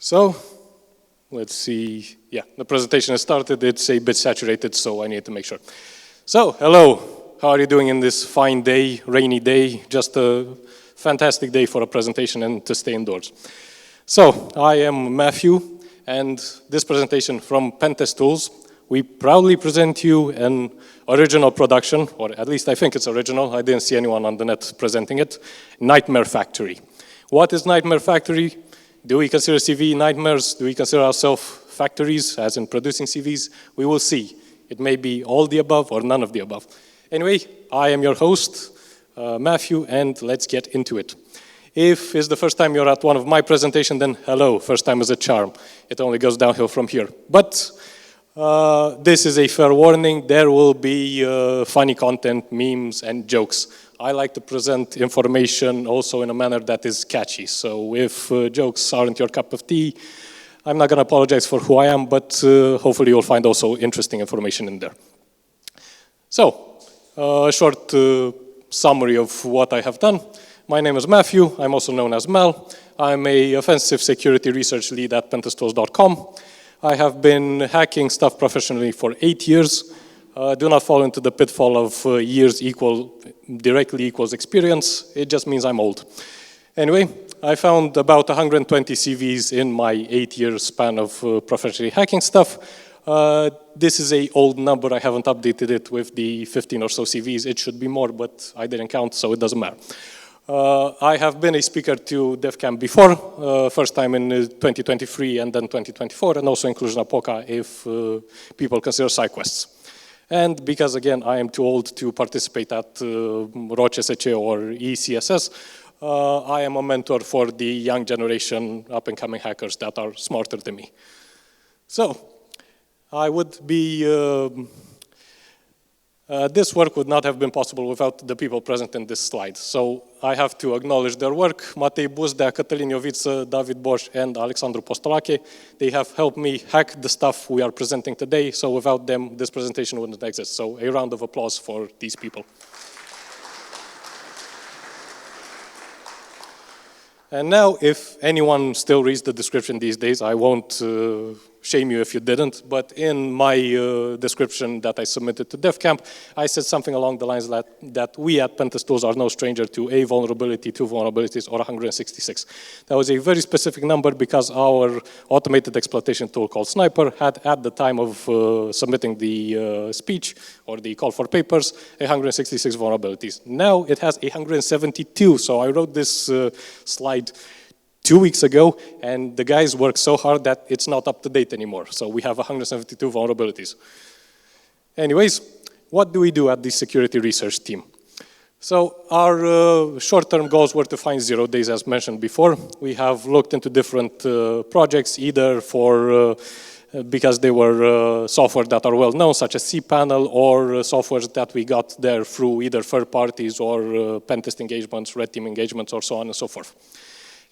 So, let's see. Yeah, the presentation has started. It's a bit saturated, so I need to make sure. So, hello. How are you doing in this fine day, rainy day? Just a fantastic day for a presentation and to stay indoors. So, I am Matthew, and this presentation from Pentest Tools, we proudly present you an original production, or at least I think it's original. I didn't see anyone on the net presenting it. NightmareFactory. What is NightmareFactory? Do we consider CV nightmares? Do we consider ourselves factories, as in producing CVs? We will see. It may be all the above or none of the above. Anyway, I am your host, Matthew, and let's get into it. If it's the first time you're at one of my presentations, then hello, first time is a charm. It only goes downhill from here. But this is a fair warning. There will be funny content, memes, and jokes. I like to present information also in a manner that is catchy. So if jokes aren't your cup of tea, I'm not going to apologize for who I am, but hopefully you'll find also interesting information in there. So, a short summary of what I have done. My name is Matthew. I'm also known as Mel. I'm a offensive security research lead at pentesttools.com. I have been hacking stuff professionally for 8 years. Do not fall into the pitfall of years directly equals experience. It just means I'm old. Anyway, I found about 120 CVs in my 8-year span of professionally hacking stuff. This is an old number. I haven't updated it with the 15 or so CVs. It should be more, but I didn't count, so it doesn't matter. I have been a speaker to DefCamp before, first time in 2023 and then 2024, and also in Cluj-Napoca if people consider side quests. And because, again, I am too old to participate at ROCSC or ECSS, I am a mentor for the young generation up-and-coming hackers that are smarter than me. So, I would be... this work would not have been possible without the people present in this slide. So I have to acknowledge their work. Matei, Cătălin Ioviță, David Bosch, and Alexandru Postolache. They have helped me hack the stuff we are presenting today. So without them, this presentation wouldn't exist. So a round of applause for these people. And now, if anyone still reads the description these days, I won't shame you if you didn't, but in my description that I submitted to DefCamp, I said something along the lines that we at Pentest Tools are no stranger to a vulnerability, 2 vulnerabilities, or 166. That was a very specific number because our automated exploitation tool called Sniper had, at the time of submitting the speech or the call for papers, 166 vulnerabilities. Now it has 172, so I wrote this slide 2 weeks ago, and the guys worked so hard that it's not up to date anymore. So we have 172 vulnerabilities. Anyways, what do we do at the security research team? So our short-term goals were to find 0 days, as mentioned before. We have looked into different projects, either for because they were software that are well known, such as cPanel, or softwares that we got there through either third parties or pen test engagements, red team engagements, or so on and so forth.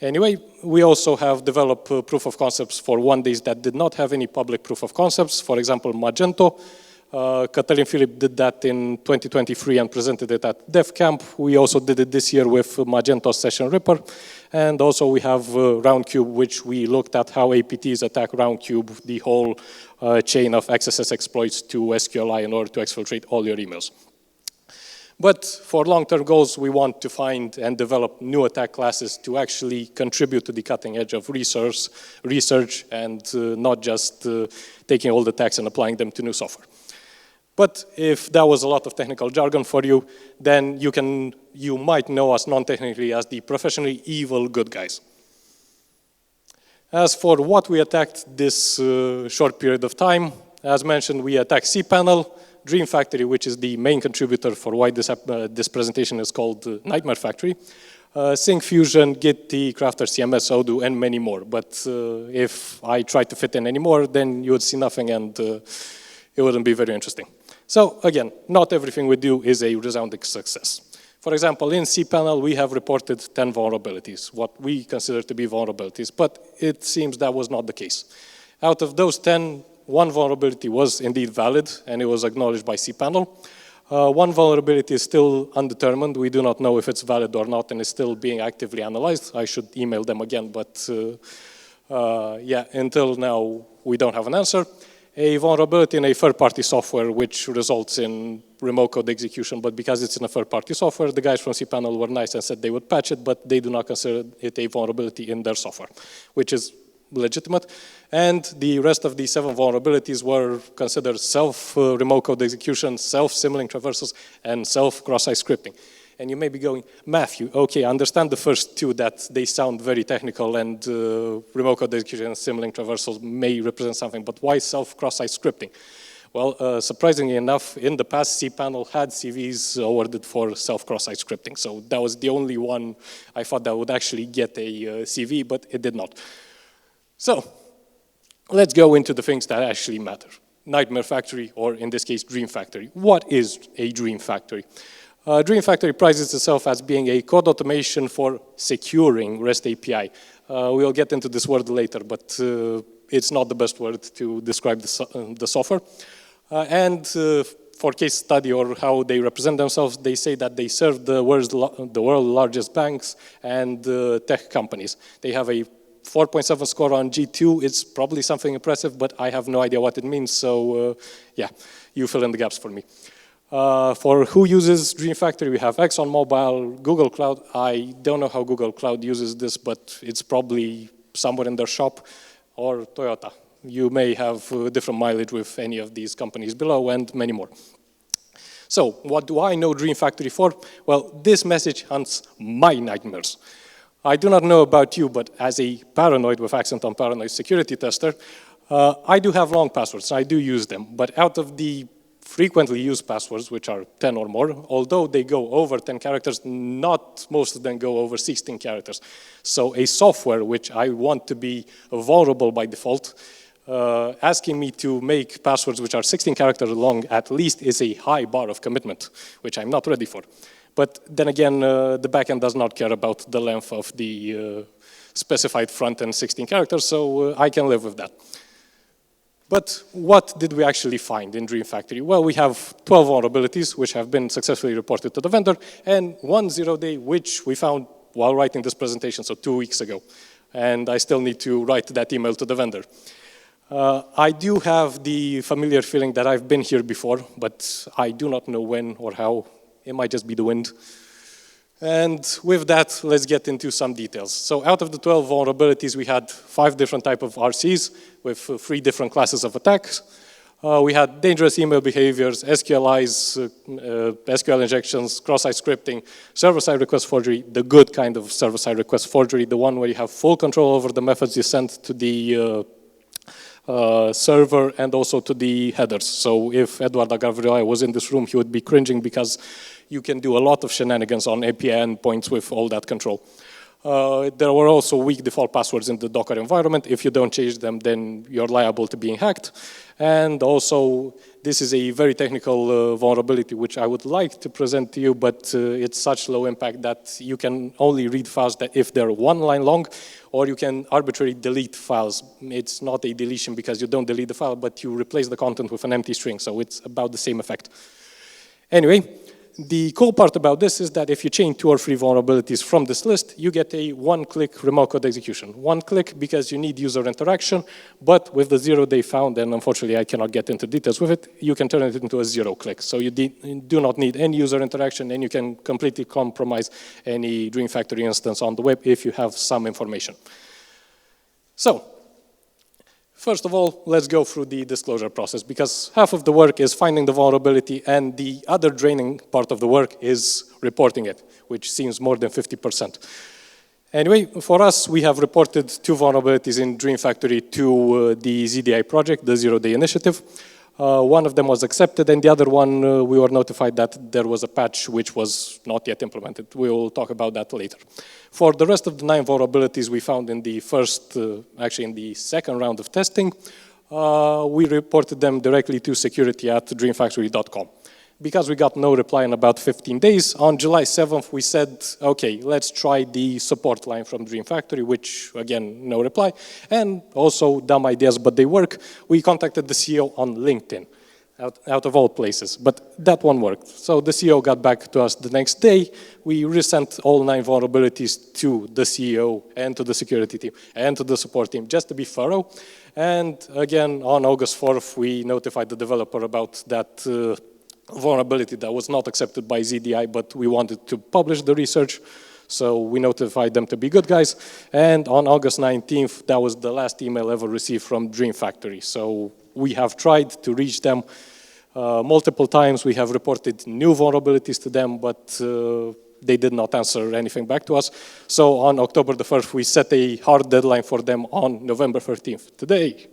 Anyway, we also have developed proof of concepts for 1 days that did not have any public proof of concepts. For example, Magento. Cătălin Philip did that in 2023 and presented it at DefCamp. We also did it this year with Magento Session Ripper. And also we have Roundcube, which we looked at how APTs attack Roundcube, the whole chain of XSS exploits to SQLi in order to exfiltrate all your emails. But for long-term goals, we want to find and develop new attack classes to actually contribute to the cutting edge of research and not just taking old attacks and applying them to new software. But if that was a lot of technical jargon for you, then you might know us non-technically as the professionally evil good guys. As for what we attacked this short period of time, as mentioned, we attacked cPanel, Dream Factory, which is the main contributor for why this presentation is called NightmareFactory, Sync Fusion, Git, Crafter, CMS, Odoo, and many more. But if I tried to fit in any more, then you would see nothing and it wouldn't be very interesting. So again, not everything we do is a resounding success. For example, in cPanel, we have reported 10 vulnerabilities, what we consider to be vulnerabilities, but it seems that was not the case. Out of those 10, 1 vulnerability was indeed valid, and it was acknowledged by cPanel. 1 vulnerability is still undetermined. We do not know if it's valid or not, and it's still being actively analyzed. I should email them again, but Yeah, until now, we don't have an answer. A vulnerability in a third-party software, which results in remote code execution, but because it's in a third-party software, the guys from cPanel were nice and said they would patch it, but they do not consider it a vulnerability in their software, which is legitimate. And the rest of the 7 vulnerabilities were considered self-remote code execution, self-symlink traversals, and self-cross-site scripting. And you may be going, Matthew, okay, I understand the first 2 that they sound very technical and remote code execution and symlink traversals may represent something, but why self-cross-site scripting? Well, surprisingly enough, in the past, cPanel had CVs awarded for self-cross-site scripting. So that was the only one I thought that would actually get a CV, but it did not. So let's go into the things that actually matter. NightmareFactory, or in this case, Dream Factory. What is a Dream Factory? Dream Factory prides itself as being a code automation for securing REST API. We'll get into this word later, but it's not the best word to describe the software. For case study or how they represent themselves, they say that they serve the world's largest banks and tech companies. They have a 4.7 score on G2. It's probably something impressive, but I have no idea what it means. So yeah, you fill in the gaps for me. For who uses Dream Factory, we have ExxonMobil, Google Cloud. I don't know how Google Cloud uses this, but it's probably somewhere in their shop, or Toyota. You may have different mileage with any of these companies below and many more. So what do I know Dream Factory for? Well, this message hunts my nightmares. I do not know about you, but as a paranoid with accent on paranoid security tester, I do have long passwords. I do use them, but out of the frequently used passwords, which are 10 or more, although they go over 10 characters, not most of them go over 16 characters. So a software which I want to be vulnerable by default, asking me to make passwords which are 16 characters long at least is a high bar of commitment, which I'm not ready for. But then again, the backend does not care about the length of the specified front-end 16 characters, so I can live with that. But what did we actually find in Dream Factory? Well, we have 12 vulnerabilities which have been successfully reported to the vendor, and 1 0-day which we found while writing this presentation, so 2 weeks ago. And I still need to write that email to the vendor. I do have the familiar feeling that I've been here before, but I do not know when or how. It might just be the wind. And with that, let's get into some details. So out of the 12 vulnerabilities, we had 5 different types of RCs with 3 different classes of attacks. We had dangerous email behaviors, SQLIs, SQL injections, cross-site scripting, server-side request forgery, the good kind of server-side request forgery, the one where you have full control over the methods you send to the server and also to the headers. So if Eduardo Gavrila was in this room, he would be cringing because you can do a lot of shenanigans on API endpoints with all that control. There were also weak default passwords in the Docker environment. If you don't change them, then you're liable to being hacked. And also, this is a very technical vulnerability which I would like to present to you, but it's such low impact that you can only read files that if they're 1 line long, or you can arbitrarily delete files. It's not a deletion because you don't delete the file, but you replace the content with an empty string, so it's about the same effect. Anyway, the cool part about this is that if you change 2 or 3 vulnerabilities from this list, you get a 1-click remote code execution. 1 click because you need user interaction, but with the 0-day found, and unfortunately I cannot get into details with it, you can turn it into a 0-click. So you do not need any user interaction, and you can completely compromise any Dream Factory instance on the web if you have some information. So, first of all, let's go through the disclosure process, because half of the work is finding the vulnerability and the other draining part of the work is reporting it, which seems more than 50%. Anyway, for us, we have reported 2 vulnerabilities in Dream Factory to the ZDI project, the Zero-Day Initiative. One of them was accepted, and the other one, we were notified that there was a patch which was not yet implemented. We will talk about that later. For the rest of the 9 vulnerabilities we found in the actually in the second round of testing, we reported them directly to security@dreamfactory.com. Because we got no reply in about 15 days, on July 7th, we said, okay, let's try the support line from Dream Factory, which, again, no reply. And also, dumb ideas, but they work. We contacted the CEO on LinkedIn. out of all places. But that one worked. So the CEO got back to us the next day. We resent all 9 vulnerabilities to the CEO and to the security team and to the support team, just to be thorough. And again, on August 4th, we notified the developer about that vulnerability that was not accepted by ZDI, but we wanted to publish the research. So we notified them to be good guys. And on August 19th, that was the last email ever received from DreamFactory. So we have tried to reach them multiple times. We have reported new vulnerabilities to them, but they did not answer anything back to us. So on October the 1st, we set a hard deadline for them on November 13th, today,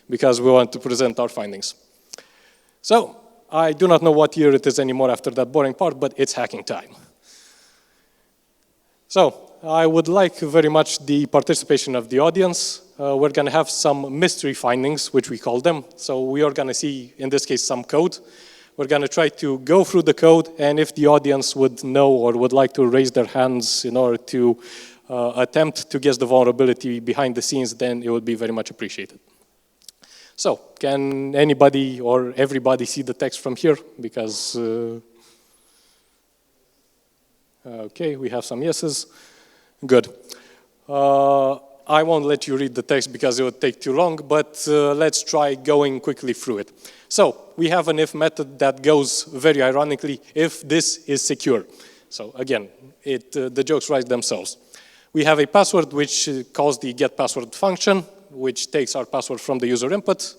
because we want to present our findings. So I do not know what year it is anymore after that boring part, but it's hacking time. So I would like very much the participation of the audience. We're going to have some mystery findings, which we call them. So we are going to see, in this case, some code. We're going to try to go through the code, and if the audience would know or would like to raise their hands in order to attempt to guess the vulnerability behind the scenes, then it would be very much appreciated. So can anybody or everybody see the text from here? Because okay, we have some yeses. Good. I won't let you read the text because it would take too long, but let's try going quickly through it. So we have an if method that goes very ironically, if this is secure. So again, the jokes write themselves. We have a password which calls the getPassword function, which takes our password from the user input.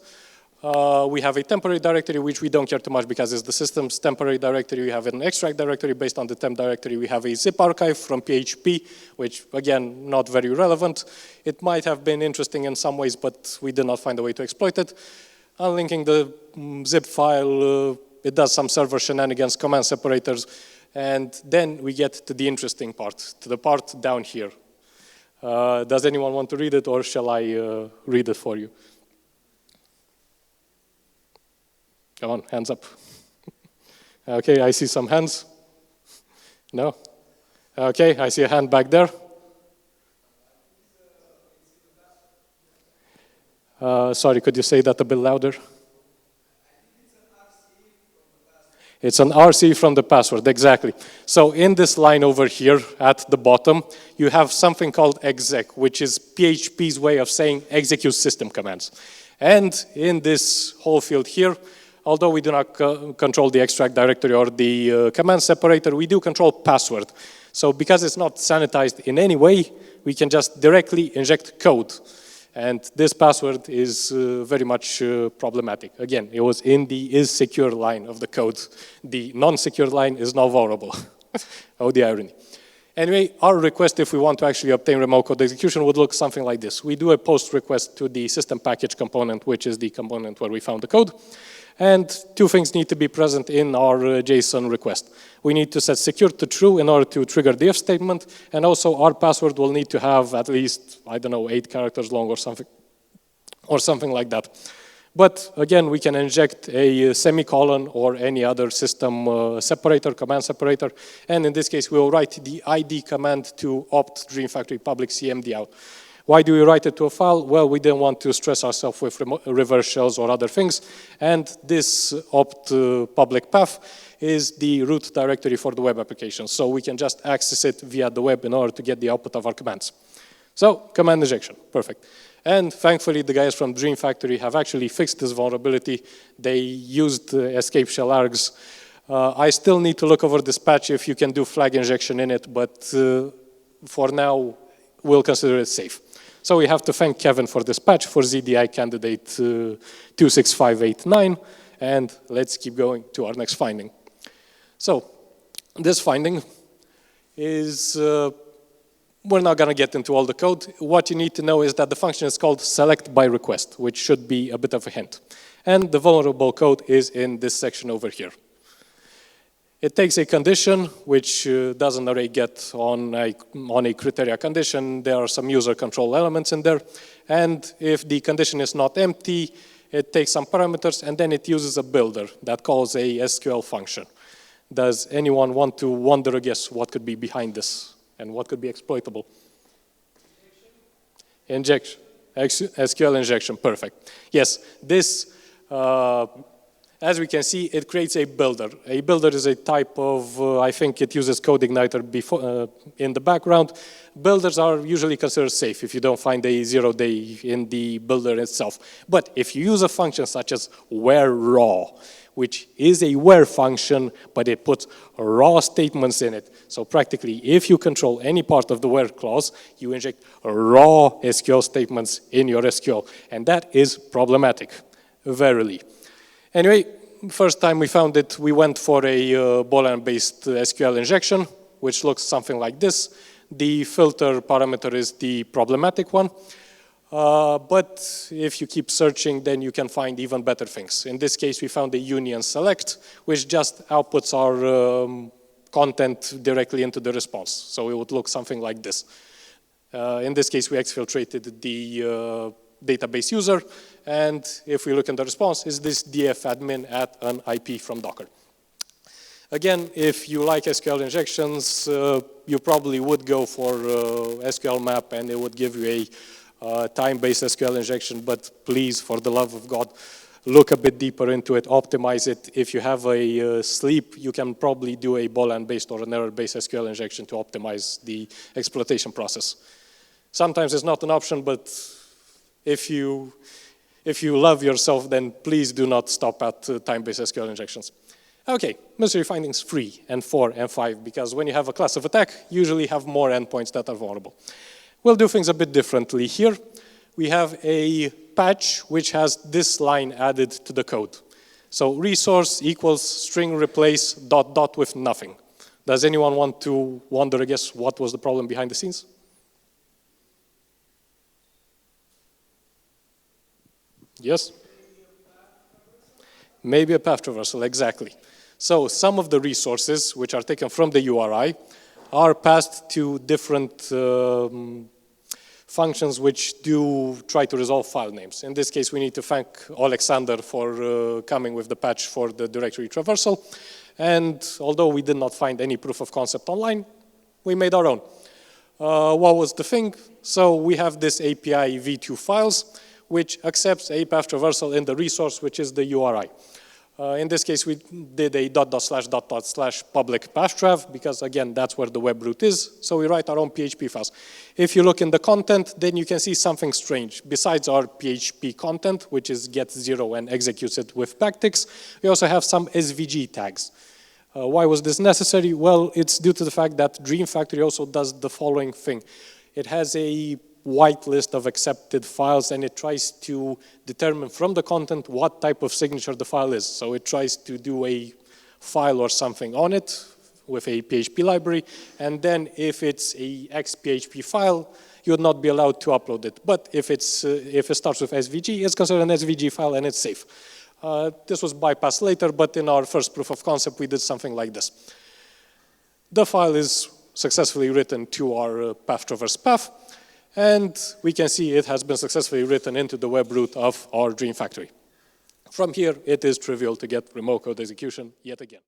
We have a temporary directory, which we don't care too much because it's the system's temporary directory. We have an extract directory based on the temp directory. We have a zip archive from PHP, which, again, not very relevant. It might have been interesting in some ways, but we did not find a way to exploit it. Unlinking the zip file, it does some server shenanigans, command separators, and then we get to the interesting part, to the part down here. Does anyone want to read it, or shall I read it for you? Come on, hands up. Okay, I see some hands. No? Okay, I see a hand back there. Sorry, could you say that a bit louder? It's an RC from the password, exactly. So in this line over here at the bottom, you have something called exec, which is PHP's way of saying execute system commands. And in this whole field here, although we do not control the extract directory or the command separator, we do control password. So because it's not sanitized in any way, we can just directly inject code. And this password is very much problematic. Again, it was in the is secure line of the code. The non-secure line is now vulnerable. Oh, the irony. Anyway, our request, if we want to actually obtain remote code execution, would look something like this. We do a post request to the system package component, which is the component where we found the code. And two things need to be present in our JSON request. We need to set secure to true in order to trigger the if statement. And also our password will need to have at least, I don't know, 8 characters long or something like that. But again, we can inject a semicolon or any other system separator, command separator. And in this case, we will write the ID command to opt DreamFactory public CMD out. Why do we write it to a file? Well, we didn't want to stress ourselves with reverse shells or other things. And this opt public path is the root directory for the web application. So we can just access it via the web in order to get the output of our commands. So command injection, perfect. And thankfully, the guys from DreamFactory have actually fixed this vulnerability. They used escape shell args. I still need to look over this patch if you can do flag injection in it, but for now, we'll consider it safe. So we have to thank Kevin for this patch for ZDI candidate 26589, and let's keep going to our next finding. So this finding is, we're not going to get into all the code. What you need to know is that the function is called select by request, which should be a bit of a hint. And the vulnerable code is in this section over here. It takes a condition, which does an array get on a criteria condition. There are some user control elements in there. And if the condition is not empty, it takes some parameters, and then it uses a builder that calls a SQL function. Does anyone want to wonder or guess what could be behind this and what could be exploitable? Injection. SQL injection, perfect. Yes, this As we can see, it creates a builder. A builder is a type of, I think it uses code igniter before, in the background. Builders are usually considered safe if you don't find a 0-day in the builder itself. But if you use a function such as where raw, which is a where function, but it puts raw statements in it. So practically, if you control any part of the where clause, you inject raw SQL statements in your SQL. And that is problematic, verily. Anyway, first time we found it, we went for a Boolean-based SQL injection, which looks something like this. The filter parameter is the problematic one. But if you keep searching, then you can find even better things. In this case, we found a union select, which just outputs our content directly into the response. So it would look something like this. In this case, we exfiltrated the database user, and if we look in the response, is this dfadmin at an IP from Docker. Again, if you like SQL injections, you probably would go for SQL map, and it would give you a time-based SQL injection, but please, for the love of God, look a bit deeper into it, optimize it. If you have a sleep, you can probably do a Boolean-based or an error-based SQL injection to optimize the exploitation process. Sometimes it's not an option, but if you love yourself, then please do not stop at time-based SQL injections. Okay, mystery findings 3 and 4 and 5, because when you have a class of attack, you usually have more endpoints that are vulnerable. We'll do things a bit differently here. We have a patch which has this line added to the code. So resource equals string replace ... with nothing. Does anyone want to wonder, I guess, what was the problem behind the scenes? Yes? Maybe a path traversal, exactly. So some of the resources which are taken from the URI are passed to different functions which do try to resolve file names. In this case, we need to thank Alexander for coming with the patch for the directory traversal. And although we did not find any proof of concept online, we made our own. What was the thing? So we have this API v2 files, which accepts a path traversal in the resource, which is the URI. In this case, we did a ... public pathtrav, because again, that's where the web root is. So we write our own PHP files. If you look in the content, then you can see something strange. Besides our PHP content, which is get 0 and executes it with backticks, we also have some SVG tags. Why was this necessary? Well, it's due to the fact that DreamFactory also does the following thing. It has a whitelist of accepted files, and it tries to determine from the content what type of signature the file is. So it tries to do a file or something on it with a PHP library, and then if it's a XPHP file, you would not be allowed to upload it. But if it starts with SVG, it's considered an SVG file and it's safe. This was bypassed later, but in our first proof of concept, we did something like this. The file is successfully written to our path traverse path, and we can see it has been successfully written into the web root of our DreamFactory. From here, it is trivial to get remote code execution yet again.